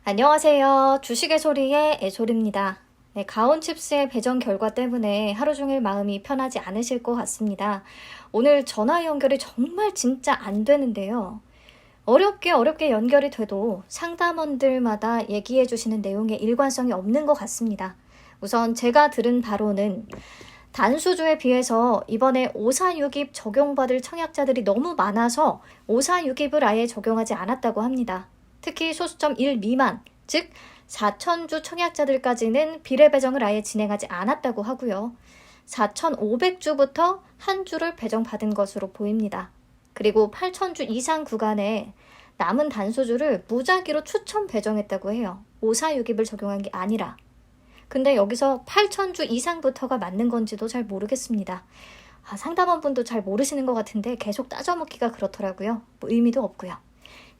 안녕하세요. 주식의 소리의 애솔입니다. 네, 가온칩스의 배정 결과 때문에 하루 종일 마음이 편하지 않으실 것 같습니다. 오늘 전화 연결이 정말 진짜 안 되는데요. 어렵게 연결이 돼도 상담원들마다 얘기해 주시는 내용에 일관성이 없는 것 같습니다. 우선 제가 들은 바로는 단수주에 비해서 이번에 546입 적용받을 청약자들이 너무 많아서 546입을 아예 적용하지 않았다고 합니다. 특히 소수점 1 미만, 즉 4,000주 청약자들까지는 비례 배정을 아예 진행하지 않았다고 하고요. 4,500주부터 한 주를 배정받은 것으로 보입니다. 그리고 8,000주 이상 구간에 남은 단수주를 무작위로 추첨 배정했다고 해요. 546입을 적용한 게 아니라. 근데 여기서 8,000주 이상부터가 맞는 건지도 잘 모르겠습니다. 상담원분도 잘 모르시는 것 같은데 계속 따져묻기가 그렇더라고요. 뭐 의미도 없고요.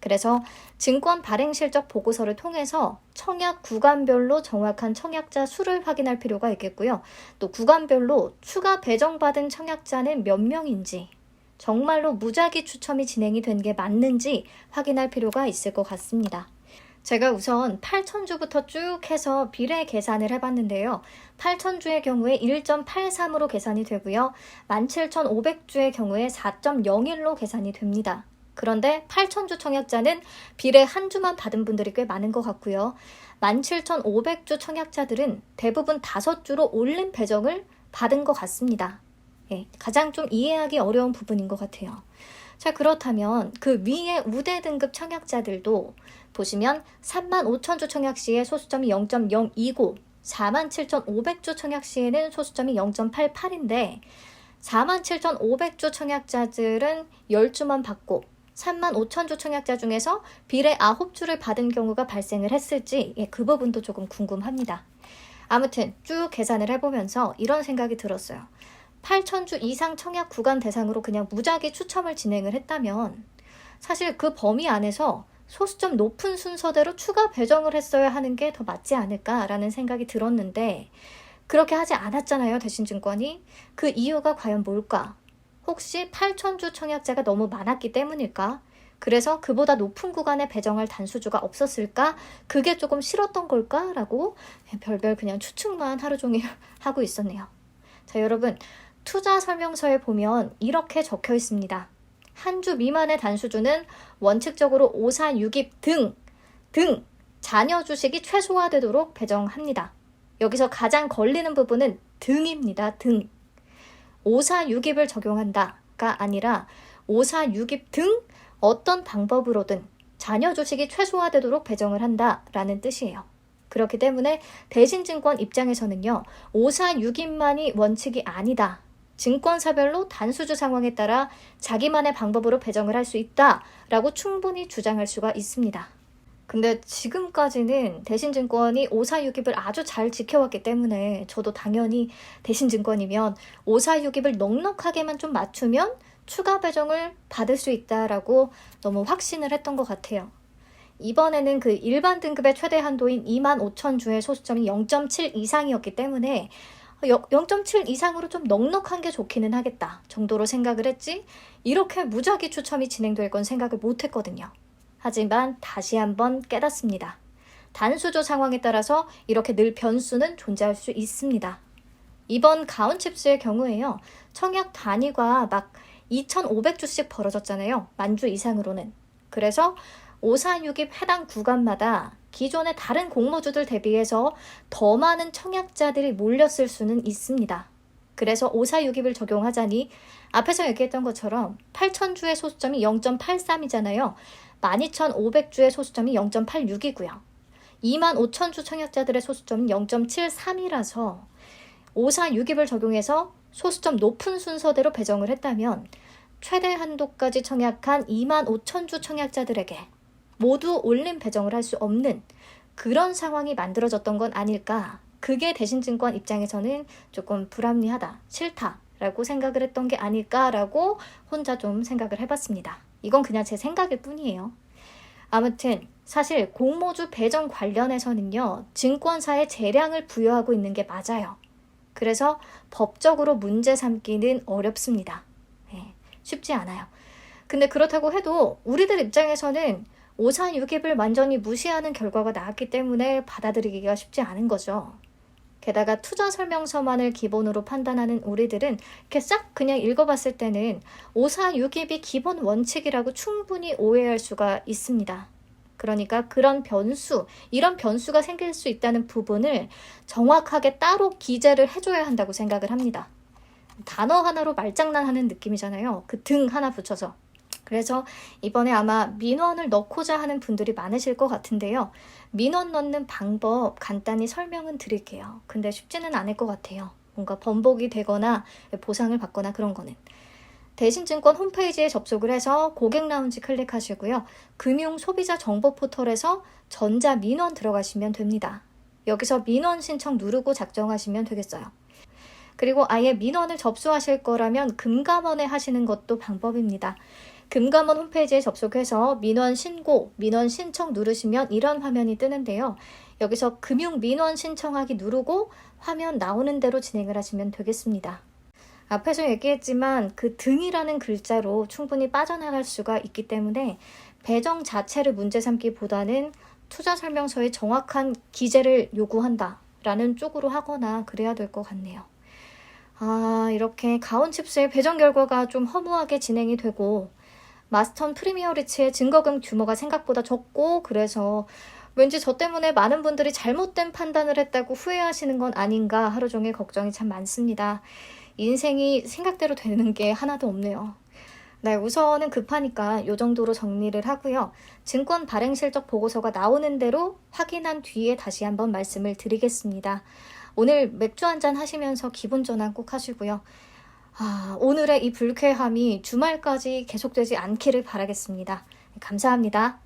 그래서 증권 발행 실적 보고서를 통해서 청약 구간별로 정확한 청약자 수를 확인할 필요가 있겠고요. 또 구간별로 추가 배정받은 청약자는 몇 명인지, 정말로 무작위 추첨이 진행이 된 게 맞는지 확인할 필요가 있을 것 같습니다. 제가 우선 8,000주부터 쭉 해서 비례 계산을 해봤는데요. 8,000주의 경우에 1.83으로 계산이 되고요. 17,500주의 경우에 4.01로 계산이 됩니다. 그런데 8,000주 청약자는 비례 한 주만 받은 분들이 꽤 많은 것 같고요. 17,500주 청약자들은 대부분 5주로 올린 배정을 받은 것 같습니다. 가장 좀 이해하기 어려운 부분인 것 같아요. 자, 그렇다면 그 위에 우대 등급 청약자들도 보시면 35,000주 청약 시에 소수점이 0.029, 47,500주 청약 시에는 소수점이 0.88인데 47,500주 청약자들은 10주만 받고 35,000주 청약자 중에서 비례 9주를 받은 경우가 발생을 했을지 그 부분도 조금 궁금합니다. 아무튼 쭉 계산을 해보면서 이런 생각이 들었어요. 8,000주 이상 청약 구간 대상으로 그냥 무작위 추첨을 진행을 했다면 사실 그 범위 안에서 소수점 높은 순서대로 추가 배정을 했어야 하는 게 더 맞지 않을까라는 생각이 들었는데 그렇게 하지 않았잖아요, 대신증권이. 그 이유가 과연 뭘까? 혹시 8,000주 청약자가 너무 많았기 때문일까? 그래서 그보다 높은 구간에 배정할 단수주가 없었을까? 그게 조금 싫었던 걸까? 라고 별별 그냥 추측만 하루 종일 하고 있었네요. 자, 여러분, 투자 설명서에 보면 이렇게 적혀 있습니다. 한 주 미만의 단수주는 원칙적으로 546입 등 잔여 주식이 최소화되도록 배정합니다. 여기서 가장 걸리는 부분은 등입니다. 등. 546입을 적용한다가 아니라 546입 등 어떤 방법으로든 잔여 주식이 최소화되도록 배정을 한다라는 뜻이에요. 그렇기 때문에 대신증권 입장에서는요. 546입만이 원칙이 아니다. 증권사별로 단수주 상황에 따라 자기만의 방법으로 배정을 할 수 있다라고 충분히 주장할 수가 있습니다. 근데 지금까지는 대신증권이 546입을 아주 잘 지켜왔기 때문에 저도 당연히 대신증권이면 546입을 넉넉하게만 좀 맞추면 추가 배정을 받을 수 있다라고 너무 확신을 했던 것 같아요. 이번에는 그 일반 등급의 최대 한도인 25,000주의 소수점이 0.7 이상이었기 때문에 0.7 이상으로 좀 넉넉한 게 좋기는 하겠다 정도로 생각을 했지 이렇게 무작위 추첨이 진행될 건 생각을 못했거든요. 하지만 다시 한번 깨닫습니다. 단수조 상황에 따라서 이렇게 늘 변수는 존재할 수 있습니다. 이번 가온칩스의 경우에요. 청약 단위가 막 2,500주씩 벌어졌잖아요. 만주 이상으로는. 그래서 546입 해당 구간마다 기존의 다른 공모주들 대비해서 더 많은 청약자들이 몰렸을 수는 있습니다. 그래서 546입을 적용하자니 앞에서 얘기했던 것처럼 8,000주의 소수점이 0.83이잖아요. 12,500주의 소수점이 0.86이고요. 25,000주 청약자들의 소수점은 0.73이라서 546입을 적용해서 소수점 높은 순서대로 배정을 했다면 최대 한도까지 청약한 25,000주 청약자들에게 모두 올림 배정을 할 수 없는 그런 상황이 만들어졌던 건 아닐까. 그게 대신증권 입장에서는 조금 불합리하다, 싫다라고 생각을 했던 게 아닐까라고 혼자 좀 생각을 해봤습니다. 이건 그냥 제 생각일 뿐이에요. 아무튼 사실 공모주 배정 관련해서는요. 증권사에 재량을 부여하고 있는 게 맞아요. 그래서 법적으로 문제 삼기는 어렵습니다. 쉽지 않아요. 근데 그렇다고 해도 우리들 입장에서는 오산육입을 완전히 무시하는 결과가 나왔기 때문에 받아들이기가 쉽지 않은 거죠. 게다가 투자 설명서만을 기본으로 판단하는 우리들은 이렇게 싹 그냥 읽어봤을 때는 오산육입이 기본 원칙이라고 충분히 오해할 수가 있습니다. 그러니까 그런 변수, 이런 변수가 생길 수 있다는 부분을 정확하게 따로 기재를 해줘야 한다고 생각을 합니다. 단어 하나로 말장난하는 느낌이잖아요. 그 등 하나 붙여서. 그래서 이번에 아마 민원을 넣고자 하는 분들이 많으실 것 같은데요. 민원 넣는 방법 간단히 설명은 드릴게요. 근데 쉽지는 않을 것 같아요. 뭔가 번복이 되거나 보상을 받거나 그런 거는. 대신증권 홈페이지에 접속을 해서 고객 라운지 클릭하시고요. 금융 소비자 정보 포털에서 전자 민원 들어가시면 됩니다. 여기서 민원 신청 누르고 작성하시면 되겠어요. 그리고 아예 민원을 접수하실 거라면 금감원에 하시는 것도 방법입니다. 금감원 홈페이지에 접속해서 민원 신고, 민원 신청 누르시면 이런 화면이 뜨는데요. 여기서 금융 민원 신청하기 누르고 화면 나오는 대로 진행을 하시면 되겠습니다. 앞에서 얘기했지만 그 등이라는 글자로 충분히 빠져나갈 수가 있기 때문에 배정 자체를 문제 삼기보다는 투자 설명서에 정확한 기재를 요구한다라는 쪽으로 하거나 그래야 될 것 같네요. 이렇게 가온칩스의 배정 결과가 좀 허무하게 진행이 되고 마스턴 프리미어리츠의 증거금 규모가 생각보다 적고 그래서 왠지 저 때문에 많은 분들이 잘못된 판단을 했다고 후회하시는 건 아닌가 하루 종일 걱정이 참 많습니다. 인생이 생각대로 되는 게 하나도 없네요. 네, 우선은 급하니까 이 정도로 정리를 하고요. 증권 발행 실적 보고서가 나오는 대로 확인한 뒤에 다시 한번 말씀을 드리겠습니다. 오늘 맥주 한잔 하시면서 기분 전환 꼭 하시고요. 오늘의 이 불쾌함이 주말까지 계속되지 않기를 바라겠습니다. 감사합니다.